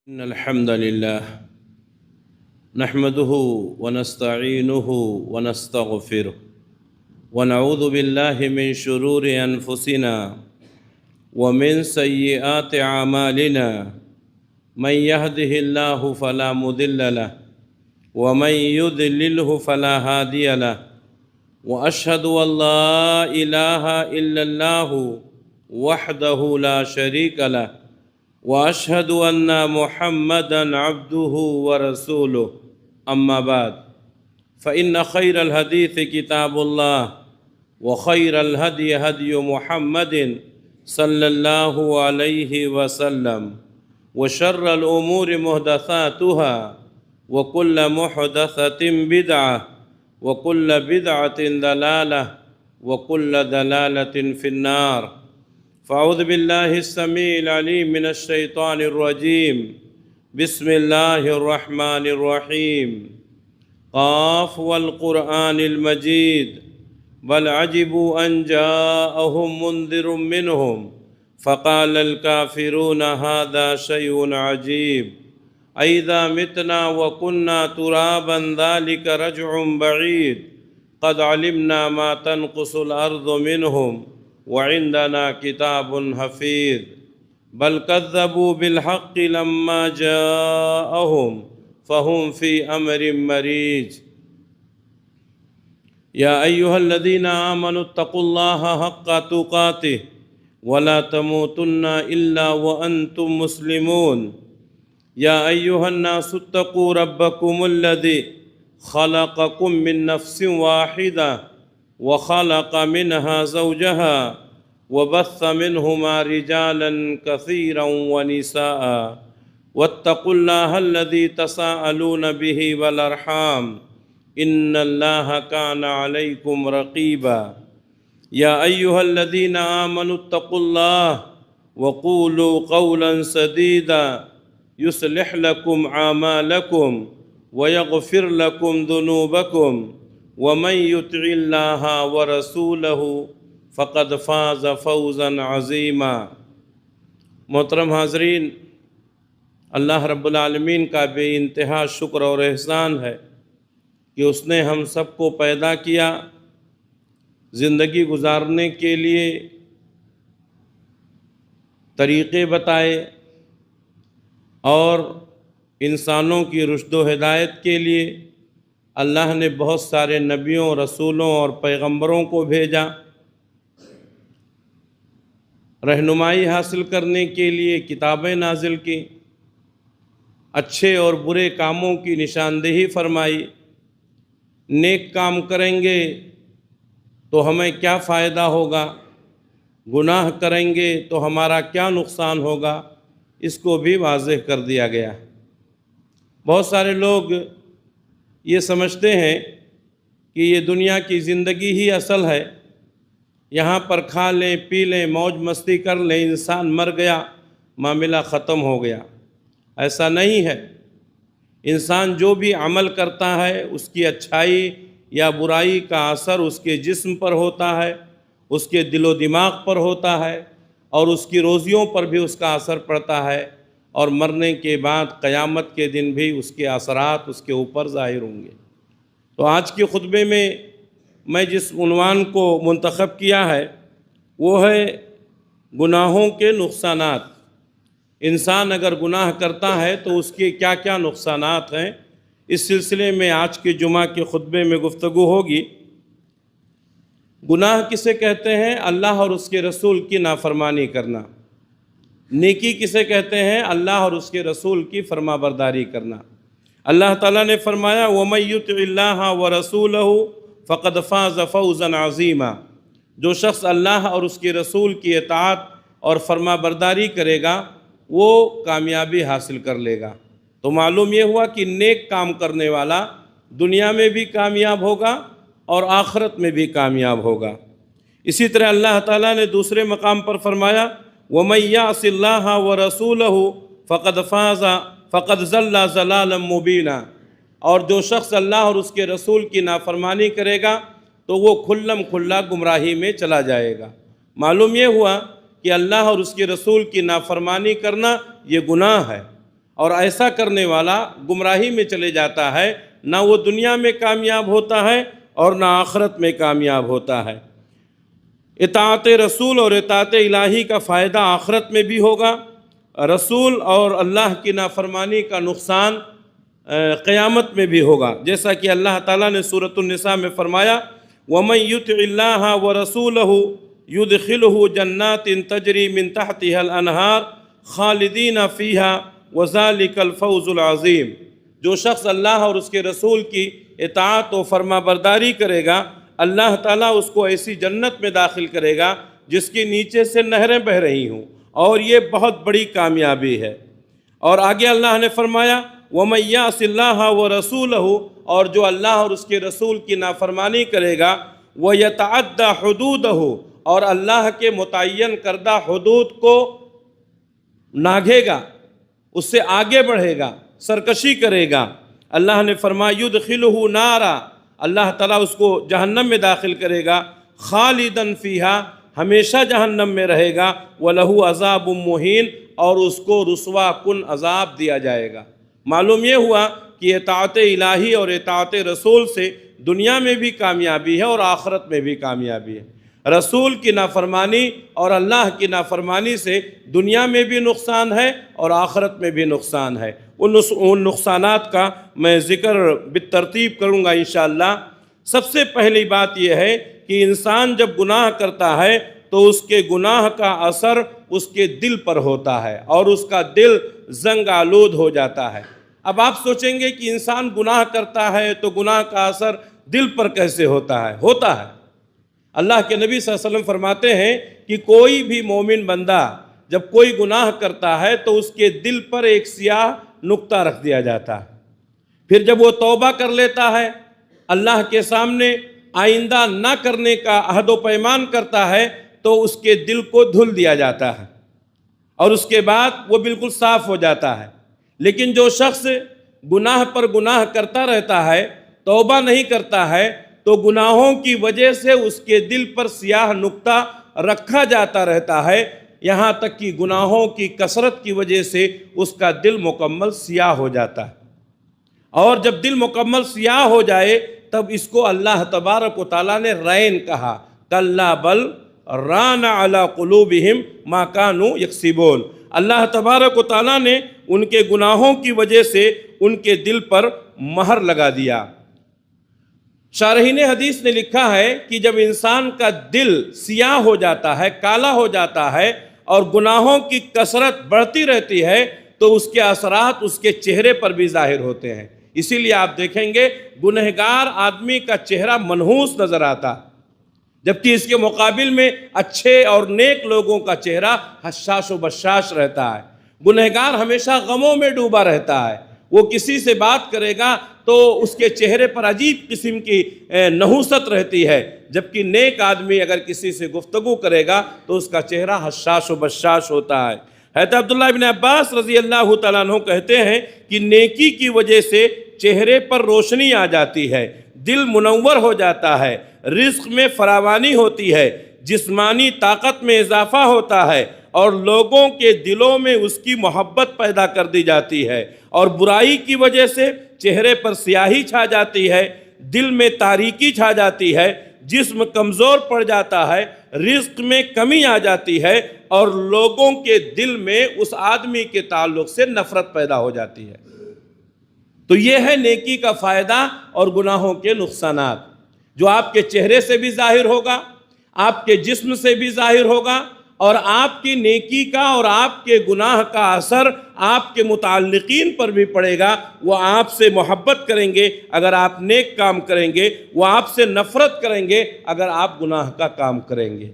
إن الحمد لله نحمده ونستعينه ونستغفره ونعوذ بالله من شرور أنفسنا ومن سيئات أعمالنا من يهده الله فلا مضل له ومن يضلله فلا هادي له وأشهد أن لا إله إلا الله وحده لا شريك له وأشهد أن محمدًا عبده ورسوله أما بعد فإن خير الحديث كتاب الله وخير الهدي هدي محمد صلى الله عليه وسلم وشر الأمور محدثاتها وكل محدثة بدعة وكل بدعة ضلالة وكل ضلالة في النار فأعوذ بالله السميع العليم من الشيطان الرجيم بسم الله الرحمن الرحيم قاف والقرآن المجيد بل عجبوا أن جاءهم منذر منهم فقال الكافرون هذا شيء عجيب أئذا متنا وكنا ترابا ذلك رجع بعيد قد علمنا ما تنقص الأرض منهم وعندنا كتاب حفيظ بل كذبوا بالحق لما جاءهم فهم في أمر مريج يا أيها الذين آمنوا اتقوا الله حق تقاته ولا تموتن إلا وأنتم مسلمون يا أيها الناس اتقوا ربكم الذي خلقكم من نفس واحدة وخلق منها زوجها وبث منهما رجالا كثيرا ونساء واتقوا الله الذي تساءلون به والأرحام إن الله كان عليكم رقيبا يا أيها الذين آمنوا اتقوا الله وقولوا قولا سديدا يصلح لكم أعمالكم ويغفر لكم ذنوبكم ومن يطع الله ورسوله فقد فاز فوزا عظیما۔ محترم حاضرین، اللہ رب العالمین کا بے انتہا شکر اور احسان ہے کہ اس نے ہم سب کو پیدا کیا، زندگی گزارنے کے لیے طریقے بتائے اور انسانوں کی رشد و ہدایت کے لیے اللہ نے بہت سارے نبیوں، رسولوں اور پیغمبروں کو بھیجا، رہنمائی حاصل کرنے کے لیے کتابیں نازل کی، اچھے اور برے کاموں کی نشاندہی فرمائی۔ نیک کام کریں گے تو ہمیں کیا فائدہ ہوگا، گناہ کریں گے تو ہمارا کیا نقصان ہوگا، اس کو بھی واضح کر دیا گیا۔ بہت سارے لوگ یہ سمجھتے ہیں کہ یہ دنیا کی زندگی ہی اصل ہے، یہاں پر کھا لیں پی لیں موج مستی کر لیں، انسان مر گیا معاملہ ختم ہو گیا۔ ایسا نہیں ہے، انسان جو بھی عمل کرتا ہے اس کی اچھائی یا برائی کا اثر اس کے جسم پر ہوتا ہے، اس کے دل و دماغ پر ہوتا ہے اور اس کی روزیوں پر بھی اس کا اثر پڑتا ہے، اور مرنے کے بعد قیامت کے دن بھی اس کے اثرات اس کے اوپر ظاہر ہوں گے۔ تو آج کے خطبے میں جس عنوان کو منتخب کیا ہے وہ ہے گناہوں کے نقصانات۔ انسان اگر گناہ کرتا ہے تو اس کے کیا کیا نقصانات ہیں، اس سلسلے میں آج کے جمعہ کے خطبے میں گفتگو ہوگی۔ گناہ کسے کہتے ہیں؟ اللہ اور اس کے رسول کی نافرمانی کرنا۔ نیکی کسے کہتے ہیں؟ اللہ اور اس کے رسول کی فرما برداری کرنا۔ اللہ تعالیٰ نے فرمایا وَمَن يُطِعِ اللَّهَ وَرَسُولَهُ فَقَدْ فَازَ فَوْزًا عَظِيمًا، جو شخص اللہ اور اس کے رسول کی اطاعت اور فرما برداری کرے گا وہ کامیابی حاصل کر لے گا۔ تو معلوم یہ ہوا کہ نیک کام کرنے والا دنیا میں بھی کامیاب ہوگا اور آخرت میں بھی کامیاب ہوگا۔ اسی طرح اللہ تعالیٰ نے دوسرے مقام پر فرمایا وَمَن يَعْصِ اللَّهَ وَرَسُولَهُ فَقَدْ ضَلَّ ضَلَالًا مُبِينًا، اور جو شخص اللہ اور اس کے رسول کی نافرمانی کرے گا تو وہ کھلم کھلا گمراہی میں چلا جائے گا۔ معلوم یہ ہوا کہ اللہ اور اس کے رسول کی نافرمانی کرنا یہ گناہ ہے، اور ایسا کرنے والا گمراہی میں چلے جاتا ہے، نہ وہ دنیا میں کامیاب ہوتا ہے اور نہ آخرت میں کامیاب ہوتا ہے۔ اطاعت رسول اور اطاعت الہی کا فائدہ آخرت میں بھی ہوگا، رسول اور اللہ کی نافرمانی کا نقصان قیامت میں بھی ہوگا، جیسا کہ اللہ تعالیٰ نے سورۃ النساء میں فرمایا وَمَن يُطِعِ اللَّهَ وَرَسُولَهُ يُدْخِلْهُ جَنَّاتٍ تَجْرِي مِن تَحْتِهَا الْأَنْهَارُ خَالِدِينَ فِيهَا وَذَلِكَ الْفَوْزُ الْعَظِيمُ۔ جو شخص اللہ اور اس کے رسول کی اطاعت و فرما برداری کرے گا، اللہ تعالیٰ اس کو ایسی جنت میں داخل کرے گا جس کے نیچے سے نہریں بہہ رہی ہوں، اور یہ بہت بڑی کامیابی ہے۔ اور آگے اللہ نے فرمایا وَمَن يَعْصِ اللَّهَ وَرَسُولَهُ، اور جو اللہ اور اس کے رسول کی نافرمانی کرے گا، وَيَتَعَدَّ حُدُودَهُ، اور اللہ کے متعین کردہ حدود کو ناگے گا، اس سے آگے بڑھے گا، سرکشی کرے گا، اللہ نے فرمایا يُدْخِلُهُ نَارًا، اللہ تعالیٰ اس کو جہنم میں داخل کرے گا، خالداً فیہا، ہمیشہ جہنم میں رہے گا، وَلَهُ عَذَابٌ مُّہِینٌ، اور اس کو رسوا کن عذاب دیا جائے گا۔ معلوم یہ ہوا کہ اطاعت الہی اور اطاعت رسول سے دنیا میں بھی کامیابی ہے اور آخرت میں بھی کامیابی ہے۔ رسول کی نافرمانی اور اللہ کی نافرمانی سے دنیا میں بھی نقصان ہے اور آخرت میں بھی نقصان ہے۔ ان نقصانات کا میں ذکر بالترتیب کروں گا انشاءاللہ۔ سب سے پہلی بات یہ ہے کہ انسان جب گناہ کرتا ہے تو اس کے گناہ کا اثر اس کے دل پر ہوتا ہے اور اس کا دل زنگ آلود ہو جاتا ہے۔ اب آپ سوچیں گے کہ انسان گناہ کرتا ہے تو گناہ کا اثر دل پر کیسے ہوتا ہے؟ ہوتا ہے۔ اللہ کے نبی صلی اللہ علیہ وسلم فرماتے ہیں کہ کوئی بھی مومن بندہ جب کوئی گناہ کرتا ہے تو اس کے دل پر ایک سیاہ نقطہ رکھ دیا جاتا ہے، پھر جب وہ توبہ کر لیتا ہے، اللہ کے سامنے آئندہ نہ کرنے کا عہد و پیمان کرتا ہے، تو اس کے دل کو دھل دیا جاتا ہے اور اس کے بعد وہ بالکل صاف ہو جاتا ہے۔ لیکن جو شخص گناہ پر گناہ کرتا رہتا ہے، توبہ نہیں کرتا ہے، تو گناہوں کی وجہ سے اس کے دل پر سیاہ نقطہ رکھا جاتا رہتا ہے، یہاں تک کہ گناہوں کی کثرت کی وجہ سے اس کا دل مکمل سیاہ ہو جاتا ہے۔ اور جب دل مکمل سیاہ ہو جائے تب اس کو اللہ تبارک و تعالیٰ نے رین کہا، کَلَّا بَلْ رَانَ عَلَىٰ قُلُوبِهِمْ مَا كَانُوا يَكْسِبُونَ۔ اللہ تبارک و تعالیٰ نے ان کے گناہوں کی وجہ سے ان کے دل پر مہر لگا دیا۔ شارحین حدیث نے لکھا ہے کہ جب انسان کا دل سیاہ ہو جاتا ہے، کالا ہو جاتا ہے اور گناہوں کی کثرت بڑھتی رہتی ہے تو اس کے اثرات اس کے چہرے پر بھی ظاہر ہوتے ہیں۔ اسی لیے آپ دیکھیں گے گنہگار آدمی کا چہرہ منحوس نظر آتا، جبکہ اس کے مقابل میں اچھے اور نیک لوگوں کا چہرہ حشاش و بشاش رہتا ہے۔ گنہگار ہمیشہ غموں میں ڈوبا رہتا ہے، وہ کسی سے بات کرے گا تو اس کے چہرے پر عجیب قسم کی نحوست رہتی ہے، جبکہ نیک آدمی اگر کسی سے گفتگو کرے گا تو اس کا چہرہ حشاش و بشاش ہوتا ہے۔ حضرت عبداللہ ابن عباس رضی اللہ تعالیٰ عنہ کہتے ہیں کہ نیکی کی وجہ سے چہرے پر روشنی آ جاتی ہے، دل منور ہو جاتا ہے، رزق میں فراوانی ہوتی ہے، جسمانی طاقت میں اضافہ ہوتا ہے اور لوگوں کے دلوں میں اس کی محبت پیدا کر دی جاتی ہے، اور برائی کی وجہ سے چہرے پر سیاہی چھا جاتی ہے، دل میں تاریکی چھا جاتی ہے، جسم کمزور پڑ جاتا ہے، رزق میں کمی آ جاتی ہے اور لوگوں کے دل میں اس آدمی کے تعلق سے نفرت پیدا ہو جاتی ہے۔ تو یہ ہے نیکی کا فائدہ اور گناہوں کے نقصانات، جو آپ کے چہرے سے بھی ظاہر ہوگا، آپ کے جسم سے بھی ظاہر ہوگا، اور آپ کی نیکی کا اور آپ کے گناہ کا اثر آپ کے متعلقین پر بھی پڑے گا۔ وہ آپ سے محبت کریں گے اگر آپ نیک کام کریں گے، وہ آپ سے نفرت کریں گے اگر آپ گناہ کا کام کریں گے۔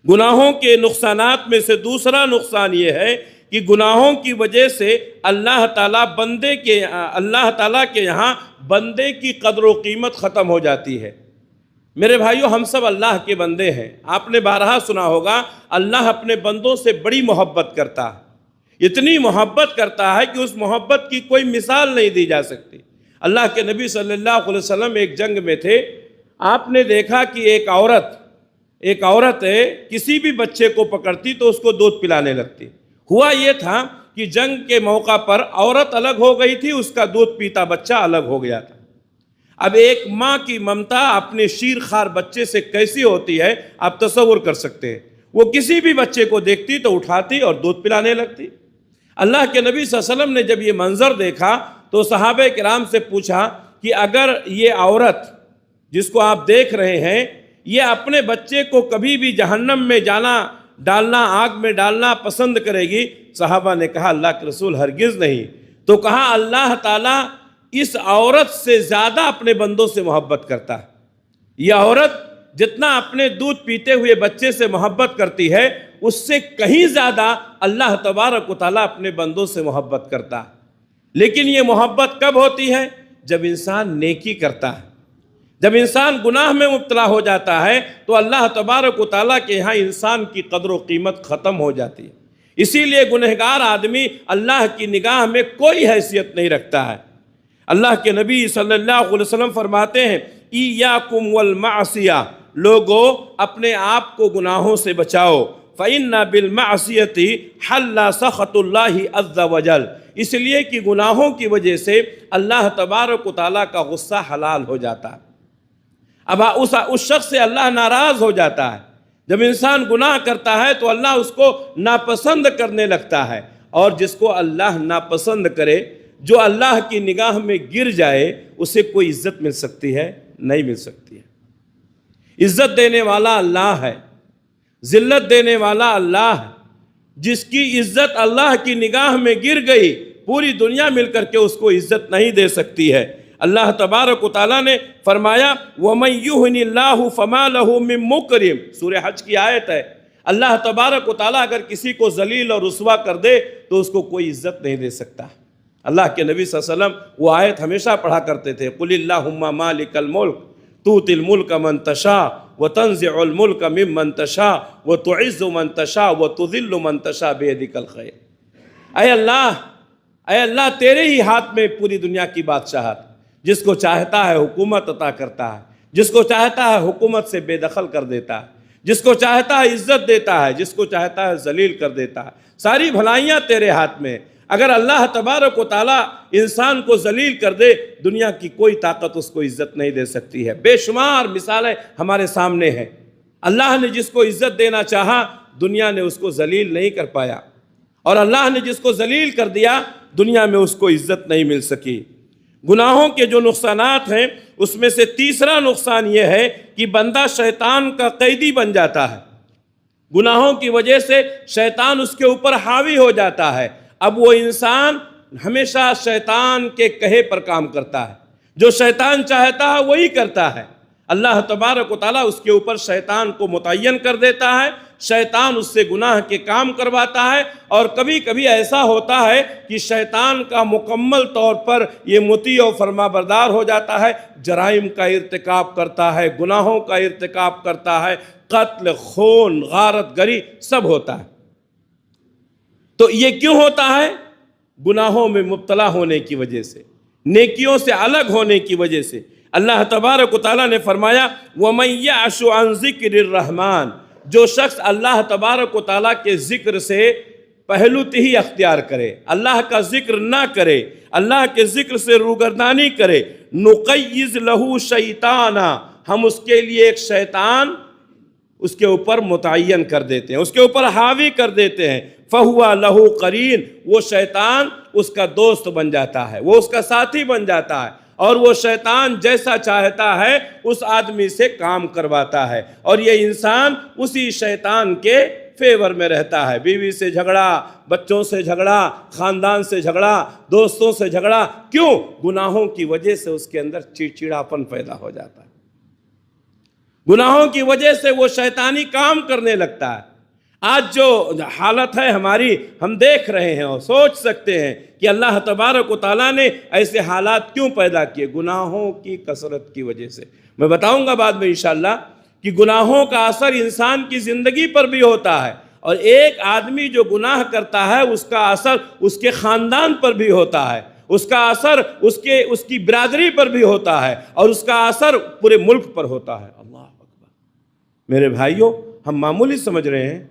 گناہوں کے نقصانات میں سے دوسرا نقصان یہ ہے کہ گناہوں کی وجہ سے اللہ تعالیٰ کے یہاں بندے کی قدر و قیمت ختم ہو جاتی ہے۔ میرے بھائیو، ہم سب اللہ کے بندے ہیں۔ آپ نے بارہا سنا ہوگا اللہ اپنے بندوں سے بڑی محبت کرتا ہے، اتنی محبت کرتا ہے کہ اس محبت کی کوئی مثال نہیں دی جا سکتی۔ اللہ کے نبی صلی اللہ علیہ وسلم ایک جنگ میں تھے، آپ نے دیکھا کہ ایک عورت کسی بھی بچے کو پکڑتی تو اس کو دودھ پلانے لگتی۔ ہوا یہ تھا کہ جنگ کے موقع پر عورت الگ ہو گئی تھی، اس کا دودھ پیتا بچہ الگ ہو گیا تھا۔ اب ایک ماں کی ممتا اپنے شیر خوار بچے سے کیسی ہوتی ہے آپ تصور کر سکتے ہیں۔ وہ کسی بھی بچے کو دیکھتی تو اٹھاتی اور دودھ پلانے لگتی۔ اللہ کے نبی صلی اللہ علیہ وسلم نے جب یہ منظر دیکھا تو صحابہ کرام سے پوچھا کہ اگر یہ عورت جس کو آپ دیکھ رہے ہیں یہ اپنے بچے کو کبھی بھی جہنم میں ڈالنا آگ میں ڈالنا پسند کرے گی؟ صحابہ نے کہا اللہ کے رسول ہرگز نہیں۔ تو کہا اللہ تعالیٰ اس عورت سے زیادہ اپنے بندوں سے محبت کرتا ہے۔ یہ عورت جتنا اپنے دودھ پیتے ہوئے بچے سے محبت کرتی ہے اس سے کہیں زیادہ اللہ تبارک و تعالیٰ اپنے بندوں سے محبت کرتا ہے۔ لیکن یہ محبت کب ہوتی ہے؟ جب انسان نیکی کرتا ہے، جب انسان گناہ میں مبتلا ہو جاتا ہے تو اللہ تبارک و تعالیٰ کے یہاں انسان کی قدر و قیمت ختم ہو جاتی ہے۔ اسی لیے گنہگار آدمی اللہ کی نگاہ میں کوئی حیثیت نہیں رکھتا ہے۔ اللہ کے نبی صلی اللہ علیہ وسلم فرماتے ہیں ایاکم والمعصیہ، لوگو اپنے آپ کو گناہوں سے بچاؤ، فَإِنَّ بِالْمَعْصِيَةِ حَلَّ سَخَطُ اللَّهِ عَزَّ وَجَلَ، اس لیے کہ گناہوں کی وجہ سے اللہ تبارک و تعالیٰ کا غصہ حلال ہو جاتا ہے۔ اب اس شخص سے اللہ ناراض ہو جاتا ہے۔ جب انسان گناہ کرتا ہے تو اللہ اس کو ناپسند کرنے لگتا ہے، اور جس کو اللہ ناپسند کرے، جو اللہ کی نگاہ میں گر جائے، اسے کوئی عزت مل سکتی ہے؟ نہیں مل سکتی ہے۔ عزت دینے والا اللہ ہے، ذلت دینے والا اللہ ہے۔ جس کی عزت اللہ کی نگاہ میں گر گئی پوری دنیا مل کر کے اس کو عزت نہیں دے سکتی ہے۔ اللہ تبارک و تعالیٰ نے فرمایا وَمَن يُهْنِ اللَّهُ فَمَا لَهُ مِن مُكْرِمٍ، سورہ حج کی آیت ہے۔ اللہ تبارک و تعالیٰ اگر کسی کو ذلیل اور رسوا کر دے تو اس کو کوئی عزت نہیں دے سکتا۔ اللہ کے نبی صلی اللہ علیہ وسلم وہ آیت ہمیشہ پڑھا کرتے تھے قُلِ اللَّهُمَّ مَالِكَ الْمُلْكِ تُؤْتِي الْمُلْكَ مَن تَشَاءُ وَتَنزِعُ الْمُلْكَ مِمَّن تَشَاءُ وَتُعِزُّ مَن تَشَاءُ وَتُذِلُّ مَن تَشَاءُ بِيَدِكَ الْخَيْرُ، اے اللہ تیرے ہی ہاتھ میں پوری دنیا کی بادشاہت، جس کو چاہتا ہے حکومت عطا کرتا ہے، جس کو چاہتا ہے حکومت سے بے دخل کر دیتا ہے، جس کو چاہتا ہے عزت دیتا ہے، جس کو چاہتا ہے ذلیل کر دیتا ہے۔ ساری بھلائیاں تیرے ہاتھ میں۔ اگر اللہ تبارک و تعالیٰ انسان کو ذلیل کر دے دنیا کی کوئی طاقت اس کو عزت نہیں دے سکتی ہے۔ بے شمار مثالیں ہمارے سامنے ہیں۔ اللہ نے جس کو عزت دینا چاہا دنیا نے اس کو ذلیل نہیں کر پایا، اور اللہ نے جس کو ذلیل کر دیا دنیا میں اس کو عزت نہیں مل سکی۔ گناہوں کے جو نقصانات ہیں اس میں سے تیسرا نقصان یہ ہے کہ بندہ شیطان کا قیدی بن جاتا ہے۔ گناہوں کی وجہ سے شیطان اس کے اوپر حاوی ہو جاتا ہے۔ اب وہ انسان ہمیشہ شیطان کے کہے پر کام کرتا ہے، جو شیطان چاہتا ہے وہی کرتا ہے۔ اللہ تبارک و تعالیٰ اس کے اوپر شیطان کو متعین کر دیتا ہے، شیطان اس سے گناہ کے کام کرواتا ہے، اور کبھی کبھی ایسا ہوتا ہے کہ شیطان کا مکمل طور پر یہ مطیع و فرما بردار ہو جاتا ہے، جرائم کا ارتکاب کرتا ہے، گناہوں کا ارتکاب کرتا ہے، قتل، خون، غارت گری سب ہوتا ہے۔ تو یہ کیوں ہوتا ہے؟ گناہوں میں مبتلا ہونے کی وجہ سے، نیکیوں سے الگ ہونے کی وجہ سے۔ اللہ تبارک و تعالیٰ نے فرمایا وَمَن يَعْشُ عَن ذِكْرِ الرَّحْمَنِ، جو شخص اللہ تبارک و تعالیٰ کے ذکر سے پہلوتی اختیار کرے، اللہ کا ذکر نہ کرے، اللہ کے ذکر سے روگردانی کرے، نُقَيِّضْ لَهُ شَيْطَانًا، ہم اس کے لیے ایک شیطان اس کے اوپر متعین کر دیتے ہیں، اس کے اوپر حاوی کر دیتے ہیں، فَهُوَ لَهُ قَرِينٌ، وہ شیطان اس کا دوست بن جاتا ہے، وہ اس کا ساتھی بن جاتا ہے، اور وہ شیطان جیسا چاہتا ہے اس آدمی سے کام کرواتا ہے، اور یہ انسان اسی شیطان کے فیور میں رہتا ہے۔ بیوی سے جھگڑا، بچوں سے جھگڑا، خاندان سے جھگڑا، دوستوں سے جھگڑا، کیوں؟ گناہوں کی وجہ سے اس کے اندر چڑچڑاپن پیدا ہو جاتا ہے، گناہوں کی وجہ سے وہ شیطانی کام کرنے لگتا ہے۔ آج جو حالت ہے ہماری، ہم دیکھ رہے ہیں اور سوچ سکتے ہیں کہ اللہ تبارک و تعالیٰ نے ایسے حالات کیوں پیدا کیے؟ گناہوں کی کثرت کی وجہ سے۔ میں بتاؤں گا بعد میں انشاءاللہ کہ گناہوں کا اثر انسان کی زندگی پر بھی ہوتا ہے، اور ایک آدمی جو گناہ کرتا ہے اس کا اثر اس کے خاندان پر بھی ہوتا ہے، اس کا اثر اس کی برادری پر بھی ہوتا ہے، اور اس کا اثر پورے ملک پر ہوتا ہے۔ اللہ اکبر۔ میرے بھائیوں، ہم معمولی سمجھ رہے ہیں،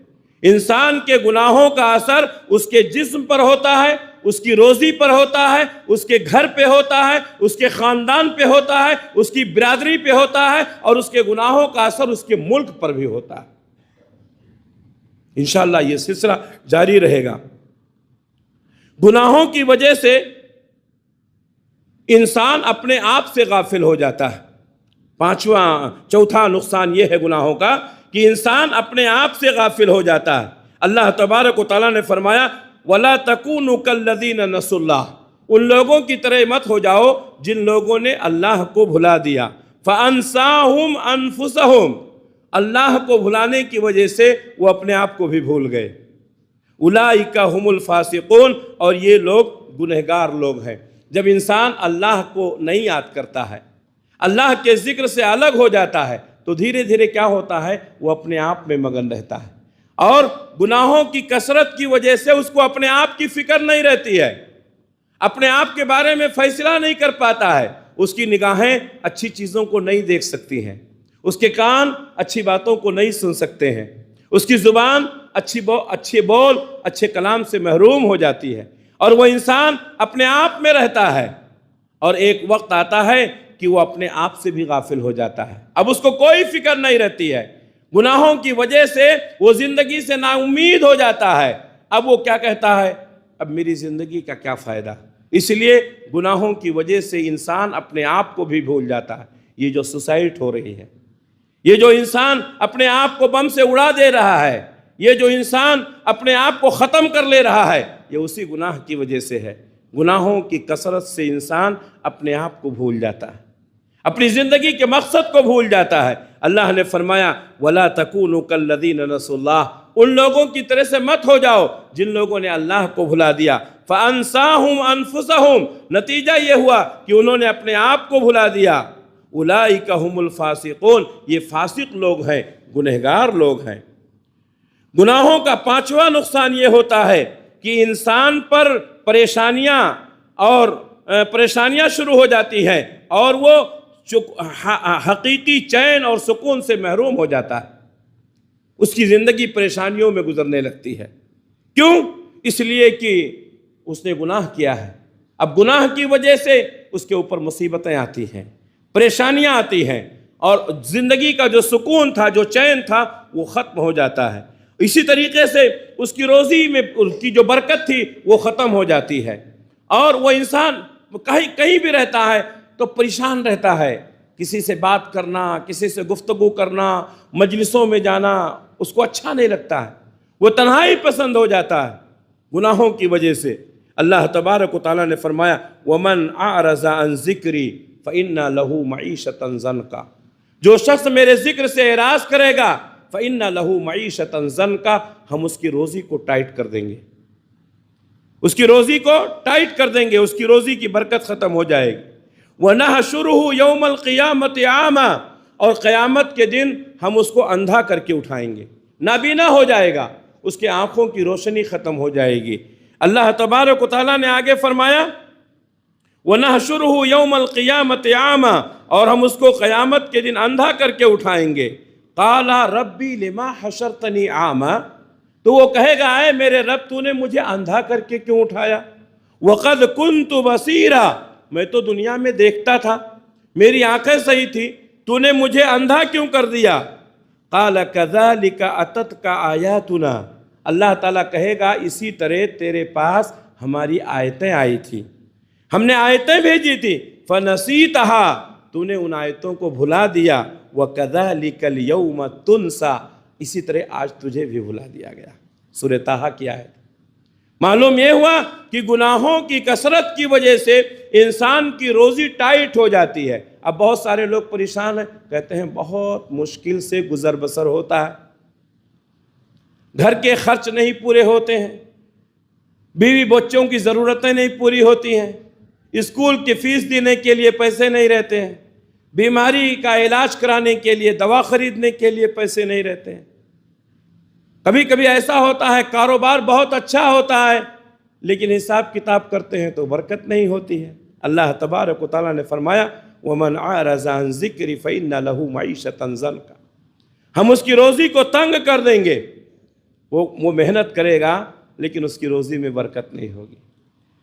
انسان کے گناہوں کا اثر اس کے جسم پر ہوتا ہے، اس کی روزی پر ہوتا ہے، اس کے گھر پہ ہوتا ہے، اس کے خاندان پہ ہوتا ہے، اس کی برادری پہ ہوتا ہے، اور اس کے گناہوں کا اثر اس کے ملک پر بھی ہوتا ہے۔ انشاءاللہ یہ سلسلہ جاری رہے گا۔ گناہوں کی وجہ سے انسان اپنے آپ سے غافل ہو جاتا ہے۔ چوتھا نقصان یہ ہے گناہوں کا کہ انسان اپنے آپ سے غافل ہو جاتا ہے۔ اللہ تبارک و تعالیٰ نے فرمایا وَلَا تَكُونُوا كَالَّذِينَ نَسُوا اللَّهَ، ان لوگوں کی طرح مت ہو جاؤ جن لوگوں نے اللہ کو بھلا دیا۔ فَأَنْسَاهُمْ أَنفُسَهُمْ، اللہ کو بھلانے کی وجہ سے وہ اپنے آپ کو بھی بھول گئے۔ اولئک هم الفاسقون، اور یہ لوگ گنہگار لوگ ہیں۔ جب انسان اللہ کو نہیں یاد کرتا ہے، اللہ کے ذکر سے الگ ہو جاتا ہے، تو دھیرے دھیرے کیا ہوتا ہے، وہ اپنے آپ میں مگن رہتا ہے، اور گناہوں کی کثرت کی وجہ سے اس کو اپنے آپ کی فکر نہیں رہتی ہے، اپنے آپ کے بارے میں فیصلہ نہیں کر پاتا ہے۔ اس کی نگاہیں اچھی چیزوں کو نہیں دیکھ سکتی ہیں، اس کے کان اچھی باتوں کو نہیں سن سکتے ہیں، اس کی زبان اچھے بول اچھے کلام سے محروم ہو جاتی ہے، اور وہ انسان اپنے آپ میں رہتا ہے، اور ایک وقت آتا ہے کہ وہ اپنے آپ سے بھی غافل ہو جاتا ہے۔ اب اس کو کوئی فکر نہیں رہتی ہے، گناہوں کی وجہ سے وہ زندگی سے نا امید ہو جاتا ہے۔ اب وہ کیا کہتا ہے، اب میری زندگی کا کیا فائدہ؟ اس لیے گناہوں کی وجہ سے انسان اپنے آپ کو بھی بھول جاتا ہے۔ یہ جو سوسائٹ ہو رہی ہے، یہ جو انسان اپنے آپ کو بم سے اڑا دے رہا ہے، یہ جو انسان اپنے آپ کو ختم کر لے رہا ہے، یہ اسی گناہ کی وجہ سے ہے۔ گناہوں کی کثرت سے انسان اپنے آپ کو بھول جاتا ہے، اپنی زندگی کے مقصد کو بھول جاتا ہے۔ اللہ نے فرمایا وَلَا تَكُونُوا كَالَّذِينَ نَسُوا اللَّهَ، ان لوگوں کی طرح سے مت ہو جاؤ جن لوگوں نے اللہ کو بھلا دیا۔ فَأَنْسَاهُمْ أَنفُسَهُمْ، نتیجہ یہ ہوا کہ انہوں نے اپنے آپ کو بھلا دیا۔ اولئک هم الفاسقون، یہ فاسق لوگ ہیں، گنہگار لوگ ہیں۔ گناہوں کا پانچواں نقصان یہ ہوتا ہے کہ انسان پر پریشانیاں شروع ہو جاتی ہیں، اور وہ حقیقی چین اور سکون سے محروم ہو جاتا ہے۔ اس کی زندگی پریشانیوں میں گزرنے لگتی ہے۔ کیوں؟ اس لیے کہ اس نے گناہ کیا ہے۔ اب گناہ کی وجہ سے اس کے اوپر مصیبتیں آتی ہیں، پریشانیاں آتی ہیں، اور زندگی کا جو سکون تھا، جو چین تھا، وہ ختم ہو جاتا ہے۔ اسی طریقے سے اس کی روزی میں اس کی جو برکت تھی وہ ختم ہو جاتی ہے، اور وہ انسان کہیں بھی رہتا ہے تو پریشان رہتا ہے۔ کسی سے بات کرنا، کسی سے گفتگو کرنا، مجلسوں میں جانا اس کو اچھا نہیں لگتا ہے، وہ تنہائی پسند ہو جاتا ہے گناہوں کی وجہ سے۔ اللہ تبارک و تعالیٰ نے فرمایا وَمَنْ أَعْرَضَ عَنْ ذِكْرِي فَإِنَّ لَهُ مَعِيشَةً ضَنْكًا، جو شخص میرے ذکر سے اعراض کرے گا فَإِنَّ لَهُ مَعِيشَةً ضَنْكًا، ہم اس کی روزی کو ٹائٹ کر دیں گے، اس کی روزی کو ٹائٹ کر دیں گے، اس کی روزی کی برکت ختم ہو جائے گی۔ وَنَحْشُرُهُ يَوْمَ الْقِيَامَةِ عَامًا، اور قیامت کے دن ہم اس کو اندھا کر کے اٹھائیں گے، نابینا ہو جائے گا، اس کے آنکھوں کی روشنی ختم ہو جائے گی۔ اللہ تبارک و تعالیٰ نے آگے فرمایا وَنَحْشُرُهُ يَوْمَ الْقِيَامَةِ عَامًا، اور ہم اس کو قیامت کے دن اندھا کر کے اٹھائیں گے۔ قَالَ رَبِّ لِمَا حَشَرْتَنِي عَامًا، تو وہ کہے گا اے میرے رب تو نے مجھے اندھا کر کے کیوں اٹھایا؟ وَقَدْ كُنْتُ بَصِيرًا، میں تو دنیا میں دیکھتا تھا، میری آنکھیں صحیح تھی، تو نے مجھے اندھا کیوں کر دیا؟ قَالَ كَذَلِكَ أَتَتْكَ آيَاتُنَا، اللہ تعالیٰ کہے گا اسی طرح تیرے پاس ہماری آیتیں آئی تھی، ہم نے آیتیں بھیجی تھی، فَنَسِيتَهَا، تو نے ان آیتوں کو بھلا دیا، وَكَذَلِكَ الْيَوْمَ تُنْسَى، اسی طرح آج تجھے بھی بھلا دیا گیا۔ سورہ طٰہٰ کی آیت۔ معلوم یہ ہوا کہ گناہوں کی کثرت کی وجہ سے انسان کی روزی ٹائٹ ہو جاتی ہے۔ اب بہت سارے لوگ پریشان ہیں، کہتے ہیں بہت مشکل سے گزر بسر ہوتا ہے، گھر کے خرچ نہیں پورے ہوتے ہیں، بیوی بچوں کی ضرورتیں نہیں پوری ہوتی ہیں، اسکول کی فیس دینے کے لیے پیسے نہیں رہتے ہیں، بیماری کا علاج کرانے کے لیے، دوا خریدنے کے لیے پیسے نہیں رہتے ہیں۔ کبھی کبھی ایسا ہوتا ہے کاروبار بہت اچھا ہوتا ہے لیکن حساب کتاب کرتے ہیں تو برکت نہیں ہوتی ہے۔ اللہ تبارک و تعالیٰ نے فرمایا وَمَنْ أَعْرَضَ عَنْ ذِكْرِي فَإِنَّ لَهُ مَعِيشَةً ضَنْكًا، ہم اس کی روزی کو تنگ کر دیں گے۔ وہ محنت کرے گا لیکن اس کی روزی میں برکت نہیں ہوگی۔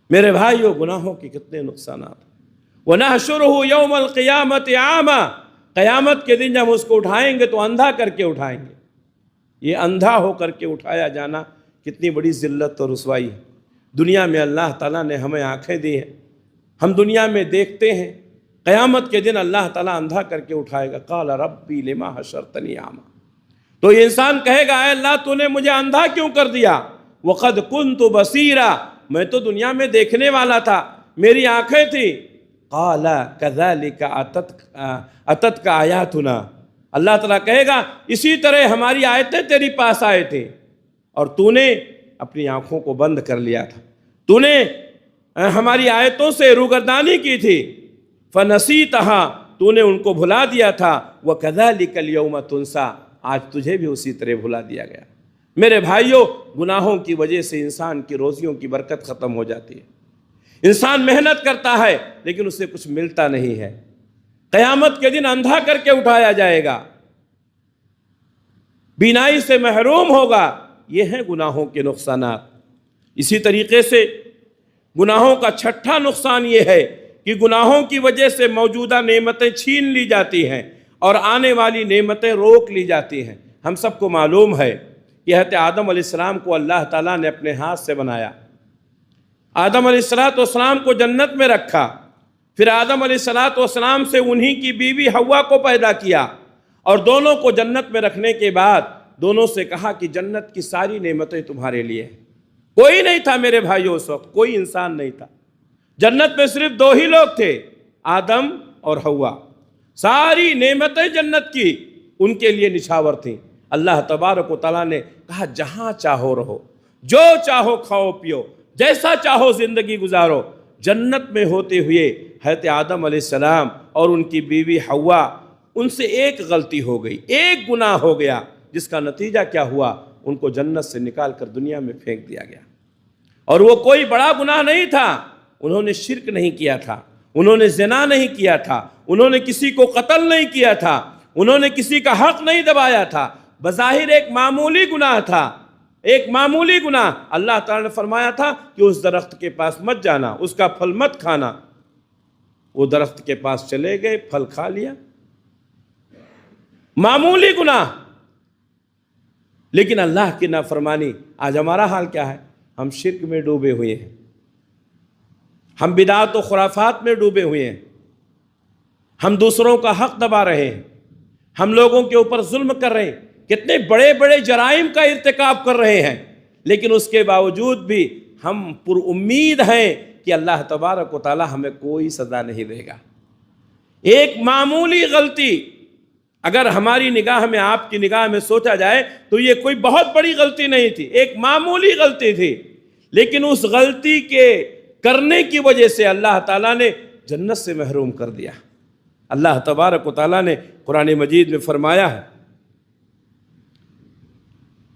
میرے بھائیو، گناہوں کے کتنے نقصانات۔ وَنَحْشُرُهُ يَوْمَ الْقِيَامَةِ عَامًا، قیامت کے دن جب اس کو اٹھائیں گے تو اندھا کر کے اٹھائیں گے۔ یہ اندھا ہو کر کے اٹھایا جانا کتنی بڑی ذلت اور رسوائی ہے۔ دنیا میں اللہ تعالیٰ نے ہمیں آنکھیں دی ہیں، ہم دنیا میں دیکھتے ہیں، قیامت کے دن اللہ تعالیٰ اندھا کر کے اٹھائے گا۔ قال ربی لما حشرتنی اعمی، تو یہ انسان کہے گا، اے اللہ تو نے مجھے اندھا کیوں کر دیا؟ وقد کنت بصیرا، میں تو دنیا میں دیکھنے والا تھا، میری آنکھیں تھیں۔ قال کذالک اتتک آیاتنا، اللہ تعالیٰ کہے گا اسی طرح ہماری آیتیں تیری پاس آئے تھے اور تو نے اپنی آنکھوں کو بند کر لیا تھا، تو نے ہماری آیتوں سے روگردانی کی تھی۔ فنسیتها، تو نے ان کو بھلا دیا تھا۔ وکذالک الیوم تنسی، آج تجھے بھی اسی طرح بھلا دیا گیا۔ میرے بھائیوں، گناہوں کی وجہ سے انسان کی روزیوں کی برکت ختم ہو جاتی ہے۔ انسان محنت کرتا ہے لیکن اسے کچھ ملتا نہیں ہے۔ قیامت کے دن اندھا کر کے اٹھایا جائے گا، بینائی سے محروم ہوگا۔ یہ ہیں گناہوں کے نقصانات۔ اسی طریقے سے گناہوں کا چھٹا نقصان یہ ہے کہ گناہوں کی وجہ سے موجودہ نعمتیں چھین لی جاتی ہیں اور آنے والی نعمتیں روک لی جاتی ہیں۔ ہم سب کو معلوم ہے کہ حضرت آدم علیہ السلام کو اللہ تعالیٰ نے اپنے ہاتھ سے بنایا۔ آدم علیہ السلام کو جنت میں رکھا، پھر آدم علیہ السلام سے انہی کی بیوی حوا کو پیدا کیا، اور دونوں کو جنت میں رکھنے کے بعد دونوں سے کہا کہ جنت کی ساری نعمتیں تمہارے لیے ہیں۔ کوئی نہیں تھا میرے بھائیوں، اس وقت کوئی انسان نہیں تھا، جنت میں صرف دو ہی لوگ تھے، آدم اور حوا۔ ساری نعمتیں جنت کی ان کے لیے نچھاور تھیں۔ اللہ تبارک و تعالیٰ نے کہا جہاں چاہو رہو، جو چاہو کھاؤ پیو، جیسا چاہو زندگی گزارو۔ جنت میں ہوتے ہوئے حضرت آدم علیہ السلام اور ان کی بیوی حوا، ان سے ایک غلطی ہو گئی، ایک گناہ ہو گیا، جس کا نتیجہ کیا ہوا؟ ان کو جنت سے نکال کر دنیا میں پھینک دیا گیا۔ اور وہ کوئی بڑا گناہ نہیں تھا، انہوں نے شرک نہیں کیا تھا، انہوں نے زنا نہیں کیا تھا، انہوں نے کسی کو قتل نہیں کیا تھا، انہوں نے کسی کا حق نہیں دبایا تھا۔ بظاہر ایک معمولی گناہ تھا، ایک معمولی گناہ۔ اللہ تعالیٰ نے فرمایا تھا کہ اس درخت کے پاس مت جانا، اس کا پھل مت کھانا۔ وہ درخت کے پاس چلے گئے، پھل کھا لیا، معمولی گناہ۔ لیکن اللہ کی نافرمانی، آج ہمارا حال کیا ہے؟ ہم شرک میں ڈوبے ہوئے ہیں، ہم بدعات و خرافات میں ڈوبے ہوئے ہیں، ہم دوسروں کا حق دبا رہے ہیں، ہم لوگوں کے اوپر ظلم کر رہے ہیں، کتنے بڑے بڑے جرائم کا ارتکاب کر رہے ہیں، لیکن اس کے باوجود بھی ہم پر امید ہیں کہ اللہ تبارک و تعالی ہمیں کوئی سزا نہیں دے گا۔ ایک معمولی غلطی اگر ہماری نگاہ میں، آپ کی نگاہ میں سوچا جائے تو یہ کوئی بہت بڑی غلطی نہیں تھی، ایک معمولی غلطی تھی، لیکن اس غلطی کے کرنے کی وجہ سے اللہ تعالیٰ نے جنت سے محروم کر دیا۔ اللہ تبارک و تعالیٰ نے قرآن مجید میں فرمایا ہے،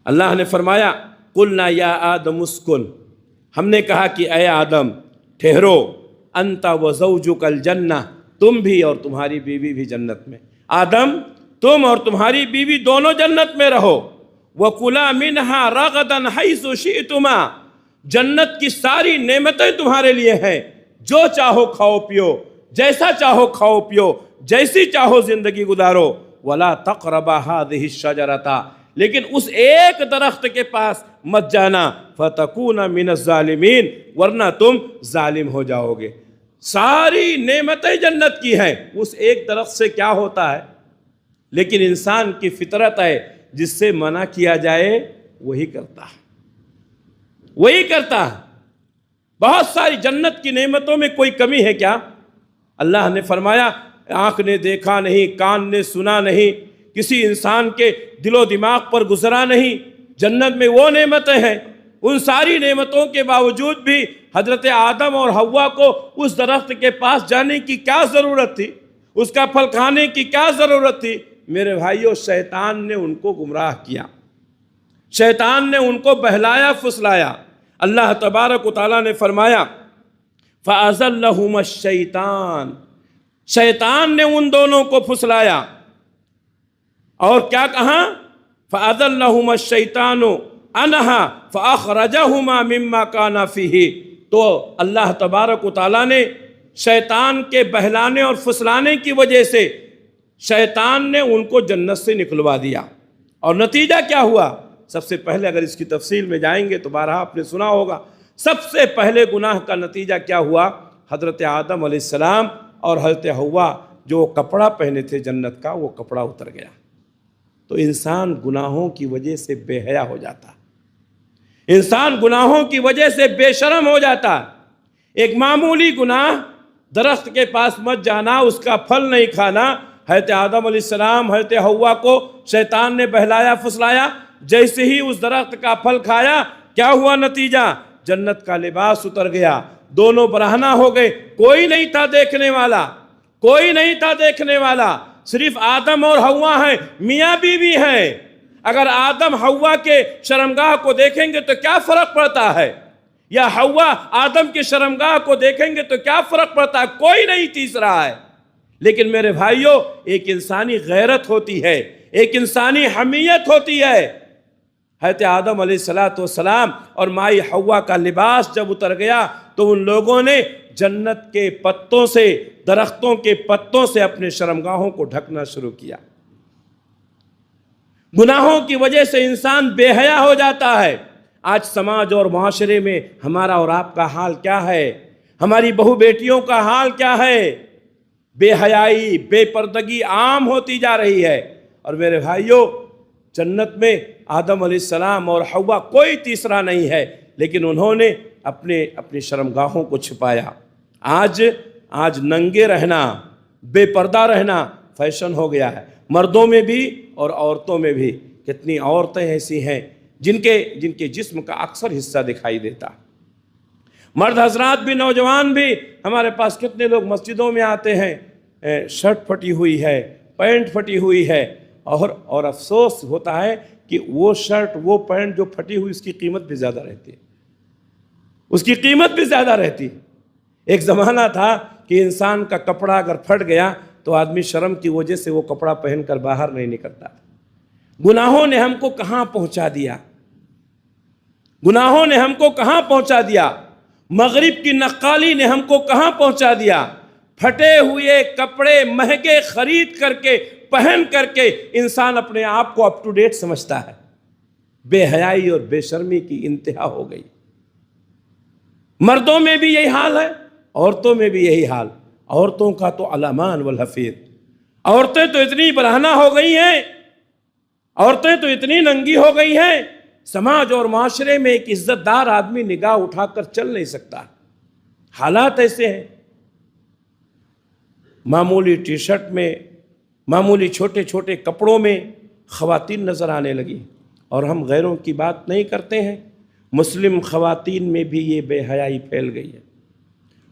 اللہ نے فرمایا قُلْنَا يَا آدَمُ اسْكُنْ، ہم نے کہا کہ اے آدم ٹھہرو، انت وزوجک الجنہ، تم بھی اور تمہاری بیوی بھی جنت میں۔ آدم تم اور تمہاری بیوی دونوں جنت میں رہو۔ وَكُلَا مِنْهَا رَغَدًا حَيْثُ شِئْتُمَا، جنت کی ساری نعمتیں تمہارے لیے ہیں، جو چاہو کھاؤ پیو، جیسا چاہو کھاؤ پیو، جیسی چاہو زندگی گزارو۔ وَلَا تَقْرَبَا هَذِهِ الشَّجَرَةَ، لیکن اس ایک درخت کے پاس مت جانا، فَتَكُونَ مِنَ الظَّالِمِينَ، ورنہ تم ظالم ہو جاؤ گے۔ ساری نعمتیں جنت کی ہیں، اس ایک درخت سے کیا ہوتا ہے؟ لیکن انسان کی فطرت ہے، جس سے منع کیا جائے وہی کرتا ہے، وہی کرتا ہے۔ بہت ساری جنت کی نعمتوں میں کوئی کمی ہے کیا؟ اللہ نے فرمایا آنکھ نے دیکھا نہیں، کان نے سنا نہیں، کسی انسان کے دل و دماغ پر گزرا نہیں، جنت میں وہ نعمتیں ہیں۔ ان ساری نعمتوں کے باوجود بھی حضرت آدم اور حوا کو اس درخت کے پاس جانے کی کیا ضرورت تھی؟ اس کا پھل کھانے کی کیا ضرورت تھی؟ میرے بھائیوں، شیطان نے ان کو گمراہ کیا، شیطان نے ان کو بہلایا پھسلایا۔ اللہ تبارک و تعالیٰ نے فرمایا فَأَزَلَّهُمَا الشَّيْطَانُ، شیطان نے ان دونوں کو پھسلایا، اور کیا کہا؟ فَأَزَلَّهُمَا الشَّيْطَانُ انہا فاخرجہما مما کانا فیہ، تو اللہ تبارک و تعالیٰ نے شیطان کے بہلانے اور پھسلانے کی وجہ سے شیطان نے ان کو جنت سے نکلوا دیا۔ اور نتیجہ کیا ہوا؟ سب سے پہلے اگر اس کی تفصیل میں جائیں گے تو بارہا آپ نے سنا ہوگا، سب سے پہلے گناہ کا نتیجہ کیا ہوا؟ حضرت آدم علیہ السلام اور حضرت حوا جو کپڑا پہنے تھے جنت کا، وہ کپڑا اتر گیا۔ تو انسان گناہوں کی وجہ سے بے حیا ہو جاتا، انسان گناہوں کی وجہ سے بے شرم ہو جاتا۔ ایک معمولی گناہ، درخت کے پاس مت جانا، اس کا پھل نہیں کھانا، حضرت آدم علیہ السلام حضرت حوا کو شیطان نے بہلایا پھسلایا، جیسے ہی اس درخت کا پھل کھایا کیا ہوا نتیجہ؟ جنت کا لباس اتر گیا، دونوں برہنہ ہو گئے، کوئی نہیں تھا دیکھنے والا، کوئی نہیں تھا دیکھنے والا، صرف آدم اور حوا ہیں، میاں بیوی ہیں۔ اگر آدم حوا کے شرمگاہ کو دیکھیں گے تو کیا فرق پڑتا ہے، یا حوا آدم کے شرمگاہ کو دیکھیں گے تو کیا فرق پڑتا ہے؟ کوئی نہیں تیسرا ہے۔ لیکن میرے بھائیوں، ایک انسانی غیرت ہوتی ہے، ایک انسانی حمیت ہوتی ہے۔ حضرت آدم علیہ السلام اور مائی حوا کا لباس جب اتر گیا تو ان لوگوں نے جنت کے پتوں سے، درختوں کے پتوں سے اپنے شرمگاہوں کو ڈھکنا شروع کیا۔ گناہوں کی وجہ سے انسان بے حیا ہو جاتا ہے۔ آج سماج اور معاشرے میں ہمارا اور آپ کا حال کیا ہے؟ ہماری بہو بیٹیوں کا حال کیا ہے؟ بے حیائی، بے پردگی عام ہوتی جا رہی ہے۔ اور میرے بھائیوں، جنت میں آدم علیہ السلام اور حوا کوئی تیسرا نہیں ہے، لیکن انہوں نے اپنے شرمگاہوں کو چھپایا۔ آج ننگے رہنا، بے پردہ رہنا فیشن ہو گیا ہے، مردوں میں بھی اور عورتوں میں بھی۔ کتنی عورتیں ایسی ہیں جن کے جسم کا اکثر حصہ دکھائی دیتا۔ مرد حضرات بھی، نوجوان بھی، ہمارے پاس کتنے لوگ مسجدوں میں آتے ہیں، شرٹ پھٹی ہوئی ہے، پینٹ پھٹی ہوئی ہے، اور افسوس ہوتا ہے کہ وہ شرٹ، وہ پینٹ جو پھٹی ہوئی، اس کی قیمت بھی زیادہ رہتی ہے، اس کی قیمت بھی زیادہ رہتی ہے۔ ایک زمانہ تھا کہ انسان کا کپڑا اگر پھٹ گیا تو آدمی شرم کی وجہ سے وہ کپڑا پہن کر باہر نہیں نکلتا تھا۔ گناہوں نے ہم کو کہاں پہنچا دیا، گناہوں نے ہم کو کہاں پہنچا دیا، مغرب کی نقالی نے ہم کو کہاں پہنچا دیا۔ پھٹے ہوئے کپڑے مہنگے خرید کر کے، پہن کر کے انسان اپنے آپ کو اپ ٹو ڈیٹ سمجھتا ہے۔ بے حیائی اور بے شرمی کی انتہا ہو گئی۔ مردوں میں بھی یہی حال ہے، عورتوں میں بھی یہی حال۔ عورتوں کا تو الامان والحفیظ، عورتیں تو اتنی برہنہ ہو گئی ہیں، عورتیں تو اتنی ننگی ہو گئی ہیں، سماج اور معاشرے میں ایک عزت دار آدمی نگاہ اٹھا کر چل نہیں سکتا۔ حالات ایسے ہیں، معمولی ٹی شرٹ میں، معمولی چھوٹے چھوٹے کپڑوں میں خواتین نظر آنے لگی، اور ہم غیروں کی بات نہیں کرتے ہیں۔ مسلم خواتین میں بھی یہ بے حیائی پھیل گئی ہے،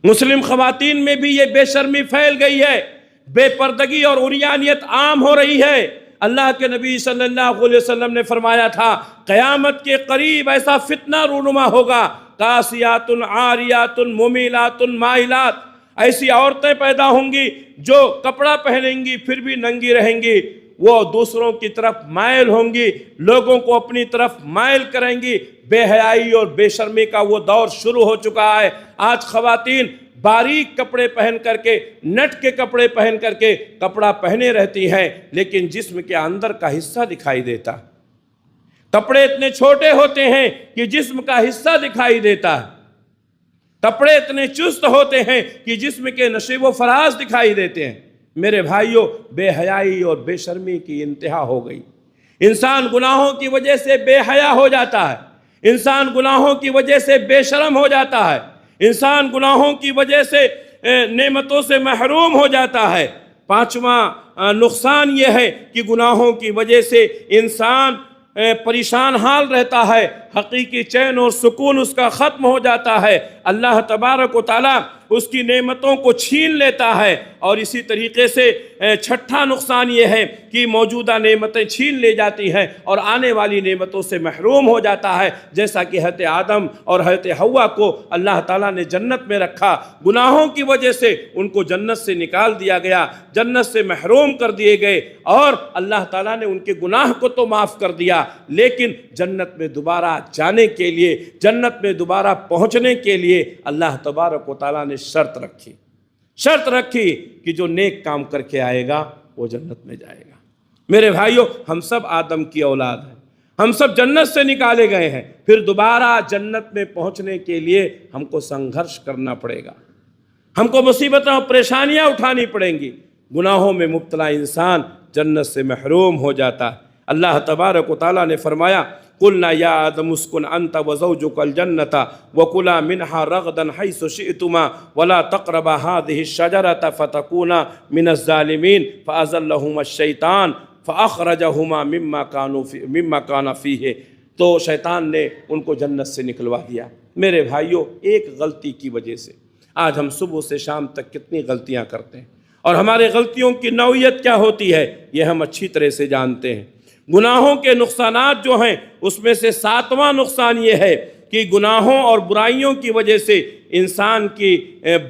مسلم خواتین میں بھی یہ بے شرمی پھیل گئی ہے، بے پردگی اور عریانیت عام ہو رہی ہے۔ اللہ کے نبی صلی اللہ علیہ وسلم نے فرمایا تھا، قیامت کے قریب ایسا فتنہ رونما ہوگا، کاسیات عاریات ممیلات مائلات، ایسی عورتیں پیدا ہوں گی جو کپڑا پہنیں گی پھر بھی ننگی رہیں گی، وہ دوسروں کی طرف مائل ہوں گی، لوگوں کو اپنی طرف مائل کریں گی۔ بے حیائی اور بے شرمی کا وہ دور شروع ہو چکا ہے۔ آج خواتین باریک کپڑے پہن کر کے، نٹ کے کپڑے پہن کر کے کپڑا پہنے رہتی ہیں، لیکن جسم کے اندر کا حصہ دکھائی دیتا۔ کپڑے اتنے چھوٹے ہوتے ہیں کہ جسم کا حصہ دکھائی دیتا ہے، کپڑے اتنے چست ہوتے ہیں کہ جسم کے نشیب و فراز دکھائی دیتے ہیں۔ میرے بھائیوں، بے حیائی اور بے شرمی کی انتہا ہو گئی۔ انسان گناہوں کی وجہ سے بے حیا ہو جاتا ہے، انسان گناہوں کی وجہ سے بے شرم ہو جاتا ہے، انسان گناہوں کی وجہ سے نعمتوں سے محروم ہو جاتا ہے۔ پانچواں نقصان یہ ہے کہ گناہوں کی وجہ سے انسان پریشان حال رہتا ہے، حقیقی چین اور سکون اس کا ختم ہو جاتا ہے۔ اللہ تبارک و تعالیٰ اس کی نعمتوں کو چھین لیتا ہے، اور اسی طریقے سے چھٹا نقصان یہ ہے کہ موجودہ نعمتیں چھین لے جاتی ہیں اور آنے والی نعمتوں سے محروم ہو جاتا ہے، جیسا کہ حضرت آدم اور حضرت حوا کو اللہ تعالیٰ نے جنت میں رکھا، گناہوں کی وجہ سے ان کو جنت سے نکال دیا گیا، جنت سے محروم کر دیے گئے، اور اللہ تعالیٰ نے ان کے گناہ کو تو معاف کر دیا، لیکن جنت میں دوبارہ جانے کے لیے، جنت میں دوبارہ پہنچنے کے لیے اللہ تبارک و تعالیٰ نے شرط رکھی کہ جو نیک کام کر کے آئے گا وہ جنت میں جائے گا۔ میرے بھائیوں، ہم سب آدم کی اولاد ہیں، ہم سب جنت سے نکالے گئے ہیں، پھر دوبارہ جنت میں پہنچنے کے لیے ہم کو سنگھرش کرنا پڑے گا، ہم کو مصیبتیں اور پریشانیاں اٹھانی پڑیں گی۔ گناہوں میں مبتلا انسان جنت سے محروم ہو جاتا ہے۔ اللہ تبارک و تعالیٰ نے فرمایا قُلْنَا يَا آدَمُ اسْكُنْ أَنْتَ وَزَوْجُكَ الْجَنَّةَ وَكُلَا مِنْهَا رَغْدًا حَيْثُ شِئْتُمَا وَلَا تَقْرَبَا هَٰذِهِ الشَّجَرَةَ فَتَكُونَا مِنَ الظَّالِمِينَ فَأَزَلَّهُمَا الشَّيْطَانُ فَأَخْرَجَهُمَا مِمَّا كَانَ فِيهِ۔ تو شیطان نے ان کو جنت سے نکلوا دیا۔ میرے بھائیوں، ایک غلطی کی وجہ سے آج ہم صبح سے شام تک کتنی غلطیاں کرتے ہیں، اور ہمارے غلطیوں کی نوعیت کیا ہوتی ہے یہ ہم اچھی طرح سے جانتے ہیں۔ گناہوں کے نقصانات جو ہیں اس میں سے 7واں نقصان یہ ہے کہ گناہوں اور برائیوں کی وجہ سے انسان کی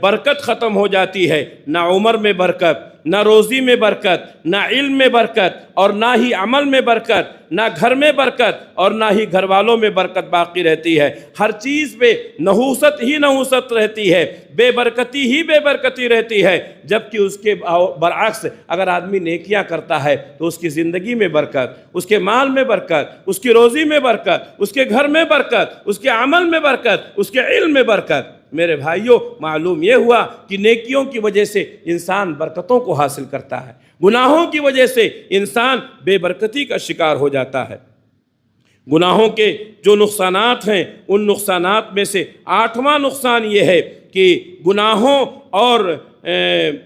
برکت ختم ہو جاتی ہے، نہ عمر میں برکت، نہ روزی میں برکت، نہ علم میں برکت، اور نہ ہی عمل میں برکت، نہ گھر میں برکت، اور نہ ہی گھر والوں میں برکت باقی رہتی ہے۔ ہر چیز پہ نحوست ہی نحوست رہتی ہے، بے برکتی ہی بے برکتی رہتی ہے، جبکہ اس کے برعکس اگر آدمی نیکیاں کرتا ہے تو اس کی زندگی میں برکت، اس کے مال میں برکت، اس کی روزی میں برکت، اس کے گھر میں برکت، اس کے عمل میں برکت، اس کے علم میں برکت۔ میرے بھائیوں، معلوم یہ ہوا کہ نیکیوں کی وجہ سے انسان برکتوں کو حاصل کرتا ہے، گناہوں کی وجہ سے انسان بے برکتی کا شکار ہو جاتا ہے۔ گناہوں کے جو نقصانات ہیں ان نقصانات میں سے 8واں نقصان یہ ہے کہ گناہوں اور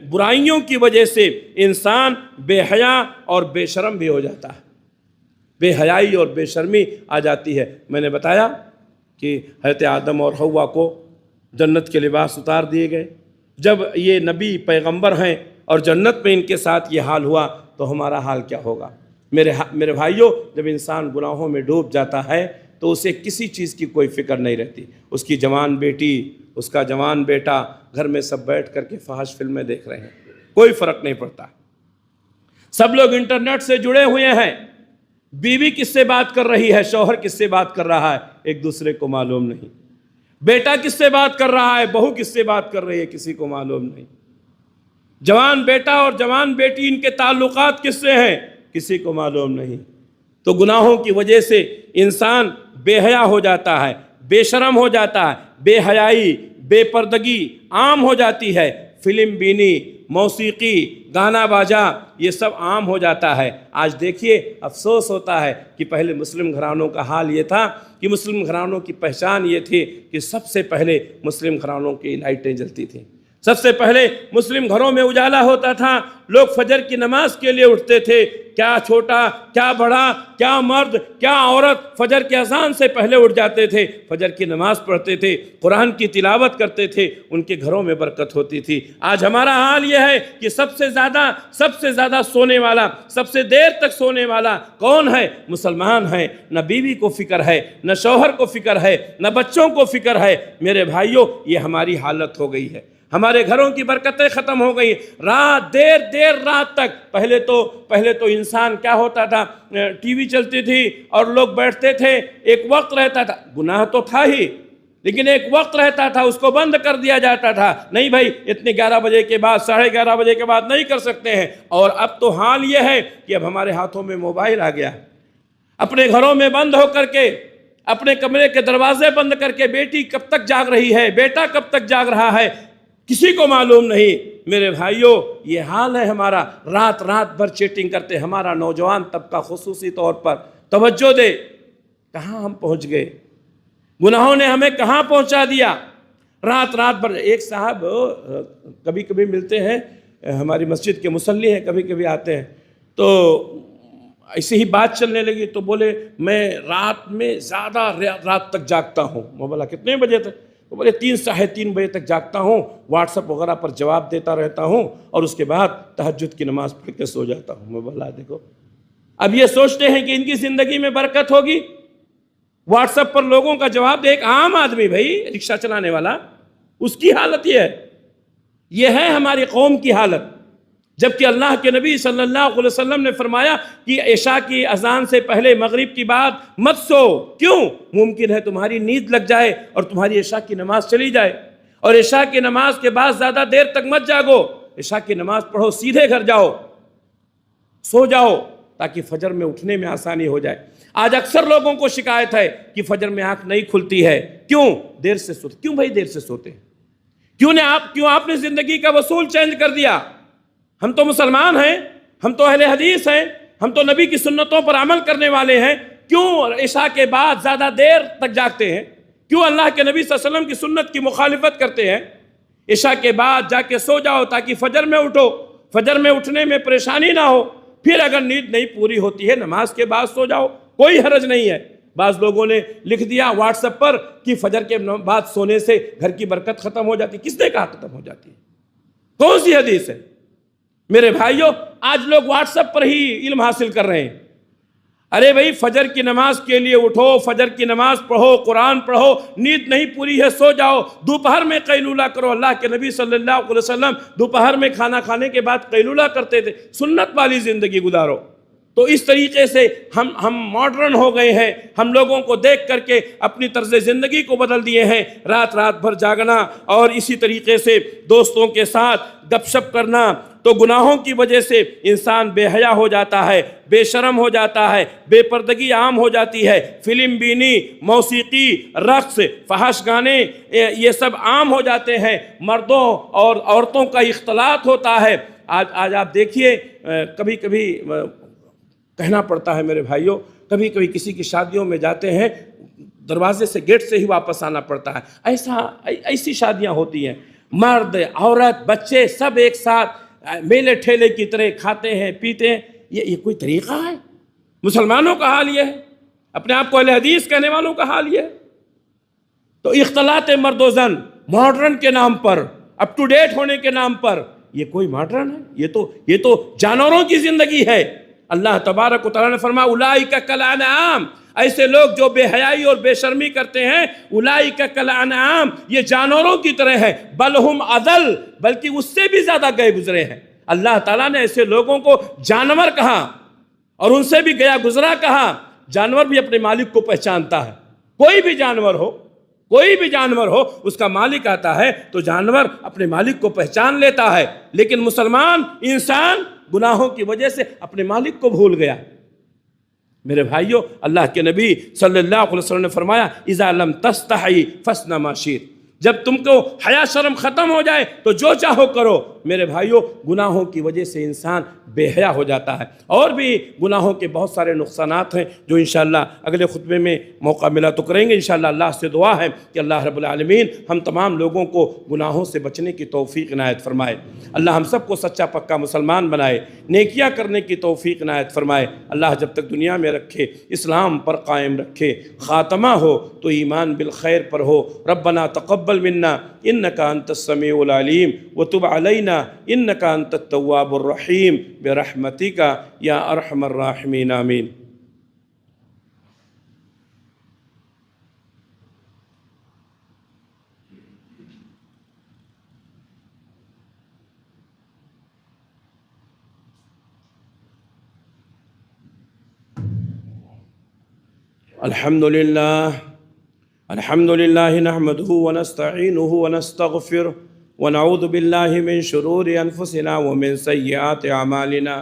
برائیوں کی وجہ سے انسان بے حیا اور بے شرم بھی ہو جاتا ہے، بے حیائی اور بے شرمی آ جاتی ہے۔ میں نے بتایا کہ حضرت آدم اور حوا کو جنت کے لباس اتار دیے گئے، جب یہ نبی پیغمبر ہیں اور جنت میں ان کے ساتھ یہ حال ہوا تو ہمارا حال کیا ہوگا؟ میرے بھائیوں، جب انسان گناہوں میں ڈوب جاتا ہے تو اسے کسی چیز کی کوئی فکر نہیں رہتی، اس کی جوان بیٹی، اس کا جوان بیٹا گھر میں سب بیٹھ کر کے فحش فلمیں دیکھ رہے ہیں، کوئی فرق نہیں پڑتا۔ سب لوگ انٹرنیٹ سے جڑے ہوئے ہیں، بیوی کس سے بات کر رہی ہے، شوہر کس سے بات کر رہا ہے، ایک دوسرے کو معلوم نہیں، بیٹا کس سے بات کر رہا ہے، بہو کس سے بات کر رہی ہے، کسی کو معلوم نہیں، جوان بیٹا اور جوان بیٹی ان کے تعلقات کس سے ہیں، کسی کو معلوم نہیں۔ تو گناہوں کی وجہ سے انسان بے حیا ہو جاتا ہے، بے شرم ہو جاتا ہے، بے حیائی، بے پردگی عام ہو جاتی ہے، فلم بینی، موسیقی، گانا باجا، یہ سب عام ہو جاتا ہے۔ آج دیکھیے، افسوس ہوتا ہے کہ پہلے مسلم گھرانوں کا حال یہ تھا کہ مسلم گھرانوں کی پہچان یہ تھی کہ سب سے پہلے مسلم گھرانوں کی لائٹیں جلتی تھیں، سب سے پہلے مسلم گھروں میں اجالا ہوتا تھا، لوگ فجر کی نماز کے لیے اٹھتے تھے، کیا چھوٹا، کیا بڑا، کیا مرد، کیا عورت فجر کی اذان سے پہلے اٹھ جاتے تھے، فجر کی نماز پڑھتے تھے، قرآن کی تلاوت کرتے تھے، ان کے گھروں میں برکت ہوتی تھی۔ آج ہمارا حال یہ ہے کہ سب سے زیادہ سونے والا، سب سے دیر تک سونے والا کون ہے؟ مسلمان ہیں۔ نہ بیوی کو فکر ہے، نہ شوہر کو فکر ہے، نہ بچوں کو فکر ہے۔ میرے بھائیوں، یہ ہماری حالت ہو گئی ہے، ہمارے گھروں کی برکتیں ختم ہو گئی۔ رات دیر رات تک پہلے تو انسان کیا ہوتا تھا، ٹی وی چلتی تھی اور لوگ بیٹھتے تھے، ایک وقت رہتا تھا، گناہ تو تھا ہی لیکن ایک وقت رہتا تھا، اس کو بند کر دیا جاتا تھا، نہیں بھائی اتنے 11 بجے کے بعد، 11:30 بجے کے بعد نہیں کر سکتے ہیں۔ اور اب تو حال یہ ہے کہ اب ہمارے ہاتھوں میں موبائل آ گیا، اپنے گھروں میں بند ہو کر کے، اپنے کمرے کے دروازے بند کر کے بیٹی کب تک جاگ رہی ہے، بیٹا کب تک جاگ رہا ہے، کسی کو معلوم نہیں۔ میرے بھائیوں، یہ حال ہے ہمارا، رات بھر چیٹنگ کرتے۔ ہمارا نوجوان طبقہ خصوصی طور پر توجہ دے، کہاں ہم پہنچ گئے، گناہوں نے ہمیں کہاں پہنچا دیا۔ رات بھر، ایک صاحب کبھی کبھی ملتے ہیں، ہماری مسجد کے مصلی ہیں، کبھی کبھی آتے ہیں، تو ایسے ہی بات چلنے لگی تو بولے میں رات میں زیادہ رات تک جاگتا ہوں۔ میں بولا کتنے بجے تک؟ تو بولے 3 بجے تک جاگتا ہوں، واٹس ایپ وغیرہ پر جواب دیتا رہتا ہوں اور اس کے بعد تہجد کی نماز پڑھ کے سو جاتا ہوں۔ میں بولا دیکھو، اب یہ سوچتے ہیں کہ ان کی زندگی میں برکت ہوگی، واٹس ایپ پر لوگوں کا جواب دے۔ ایک عام آدمی بھائی، رکشہ چلانے والا، اس کی حالت یہ ہے ہماری قوم کی حالت۔ جبکہ اللہ کے نبی صلی اللہ علیہ وسلم نے فرمایا کہ عشاء کی اذان سے پہلے مغرب کی بعد مت سو۔ کیوں؟ ممکن ہے تمہاری نیند لگ جائے اور تمہاری عشاء کی نماز چلی جائے، اور عشاء کی نماز کے بعد زیادہ دیر تک مت جاگو، عشاء کی نماز پڑھو، سیدھے گھر جاؤ، سو جاؤ، تاکہ فجر میں اٹھنے میں آسانی ہو جائے۔ آج اکثر لوگوں کو شکایت ہے کہ فجر میں آنکھ نہیں کھلتی ہے۔ کیوں؟ دیر سے سوتے۔ کیوں بھائی دیر سے سوتے ہیں؟ کیوں آپ نے زندگی کا اصول چینج کر دیا؟ ہم تو مسلمان ہیں، ہم تو اہل حدیث ہیں، ہم تو نبی کی سنتوں پر عمل کرنے والے ہیں، کیوں عشاء کے بعد زیادہ دیر تک جاگتے ہیں؟ کیوں اللہ کے نبی صلی اللہ علیہ وسلم کی سنت کی مخالفت کرتے ہیں؟ عشاء کے بعد جا کے سو جاؤ تاکہ فجر میں اٹھو، فجر میں اٹھنے میں پریشانی نہ ہو۔ پھر اگر نیند نہیں پوری ہوتی ہے نماز کے بعد سو جاؤ، کوئی حرج نہیں ہے۔ بعض لوگوں نے لکھ دیا واٹس ایپ پر کہ فجر کے بعد سونے سے گھر کی برکت ختم ہو جاتی۔ کس نے کہا ختم ہو جاتی ہے؟ کون سی حدیث ہے؟ میرے بھائیوں، آج لوگ واٹس ایپ پر ہی علم حاصل کر رہے ہیں۔ ارے بھائی، فجر کی نماز کے لیے اٹھو، فجر کی نماز پڑھو، قرآن پڑھو، نیند نہیں پوری ہے سو جاؤ، دوپہر میں قیلولہ کرو۔ اللہ کے نبی صلی اللہ علیہ وسلم دوپہر میں کھانا کھانے کے بعد قیلولہ کرتے تھے۔ سنت والی زندگی گزارو۔ تو اس طریقے سے ہم ماڈرن ہو گئے ہیں، ہم لوگوں کو دیکھ کر کے اپنی طرز زندگی کو بدل دیے ہیں۔ رات بھر جاگنا اور اسی طریقے سے دوستوں کے ساتھ گپ شپ کرنا، تو گناہوں کی وجہ سے انسان بے حیا ہو جاتا ہے، بے شرم ہو جاتا ہے، بے پردگی عام ہو جاتی ہے، فلم بینی، موسیقی، رقص، فحش گانے، یہ سب عام ہو جاتے ہیں، مردوں اور عورتوں کا اختلاط ہوتا ہے۔ آج آپ دیکھیے، کبھی کبھی کہنا پڑتا ہے میرے بھائیوں، کبھی کبھی کسی کی شادیوں میں جاتے ہیں، دروازے سے گیٹ سے ہی واپس آنا پڑتا ہے۔ ایسی شادیاں ہوتی ہیں، مرد، عورت، بچے سب ایک ساتھ میلے ٹھیلے کی طرح کھاتے ہیں، پیتے ہیں۔ یہ کوئی طریقہ ہے؟ مسلمانوں کا حال یہ ہے، اپنے آپ کو اہل حدیث کہنے والوں کا حال یہ ہے۔ تو اختلاط مرد و زن ماڈرن کے نام پر، اپ ٹو ڈیٹ ہونے کے نام پر، یہ کوئی ماڈرن ہے؟ یہ تو جانوروں کی زندگی ہے۔ اللہ تبارک و تعالیٰ نے فرمایا اولئک کالانعام، ایسے لوگ جو بے حیائی اور بے شرمی کرتے ہیں، اولئک کالانعام، یہ جانوروں کی طرح ہے، بل ہم اضل، بلکہ اس سے بھی زیادہ گئے گزرے ہیں۔ اللہ تعالیٰ نے ایسے لوگوں کو جانور کہا اور ان سے بھی گیا گزرا کہا۔ جانور بھی اپنے مالک کو پہچانتا ہے، کوئی بھی جانور ہو اس کا مالک آتا ہے تو جانور اپنے مالک کو پہچان لیتا ہے، لیکن مسلمان انسان گناہوں کی وجہ سے اپنے مالک کو بھول گیا۔ میرے بھائیوں، اللہ کے نبی صلی اللہ علیہ وسلم نے فرمایا اذا لم تستحی فاصنع ما شئت، جب تم کو حیا شرم ختم ہو جائے تو جو چاہو کرو۔ میرے بھائیوں، گناہوں کی وجہ سے انسان بے حیا ہو جاتا ہے، اور بھی گناہوں کے بہت سارے نقصانات ہیں جو انشاءاللہ اگلے خطبے میں موقع ملا تو کریں گے انشاءاللہ۔ اللہ سے دعا ہے کہ اللہ رب العالمین ہم تمام لوگوں کو گناہوں سے بچنے کی توفیق عنایت فرمائے۔ اللہ ہم سب کو سچا پکا مسلمان بنائے، نیکیاں کرنے کی توفیق عنایت فرمائے۔ اللہ جب تک دنیا میں رکھے اسلام پر قائم رکھے، خاتمہ ہو تو ایمان بالخیر پر ہو۔ ربنا تقبل منا انک انت السمیع العلیم وتب علینا انک انت التواب الرحیم برحمتک یا ارحم الراحمین، آمین۔ الحمد لله نحمده ونستعينه ونستغفره ونعوذ بالله من شرور أنفسنا ومن سيئات أعمالنا،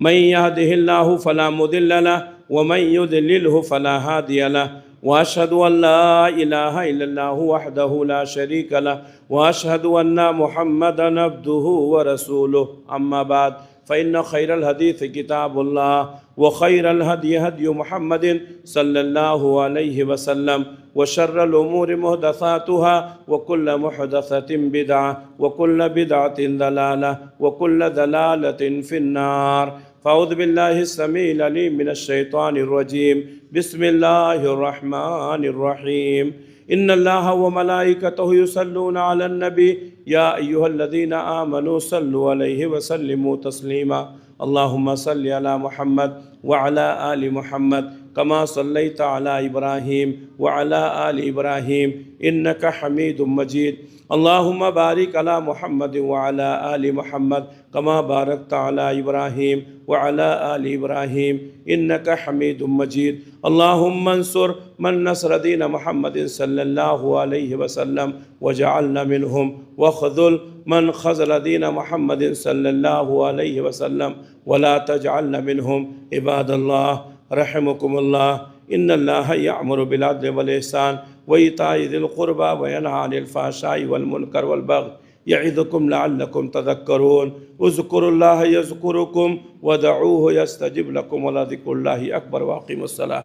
من يهده الله فلا مضل له ومن يضلله فلا هادي له، وأشهد أن لا إله إلا الله وحده لا شريك له، وأشهد أن محمدًا عبده ورسوله، أما بعد فإن خير الحديث كتاب الله وخير الهدي هدي محمد صلى الله عليه وسلم، وشر الأمور محدثاتها وكل محدثة بدعة وكل بدعة ضلالة وكل ضلالة في النار۔ فأعوذ بالله السميع العليم من الشيطان الرجيم، بسم الله الرحمن الرحيم۔ إن الله وملائكته يصلون على النبي يا أيها الذين آمنوا صلوا عليه وسلموا تسليما اللهم صل على محمد وعلى آل محمد كما صليت على إبراهيم وعلى آل إبراهيم إنك حميد مجيد اللهم بارك على محمد وعلى آل محمد كما باركت على إبراهيم وعلى آل إبراهيم إنك حميد مجيد اللهم انصر من نصر دين محمد صلى الله عليه وسلم وجعلنا منهم واخذل من خذل دين محمد صلى الله عليه وسلم ولا تجعلنا منهم عباد الله رحمكم الله إن الله يأمر بالعدل والإحسان وإيتاء ذي القربى وينهى عن الفحشاء والمنكر والبغي يعظكم لعلكم تذكرون اذكروا الله يذكركم ودعوه يستجب لكم ولذكر الله أكبر وأقيموا الصلاة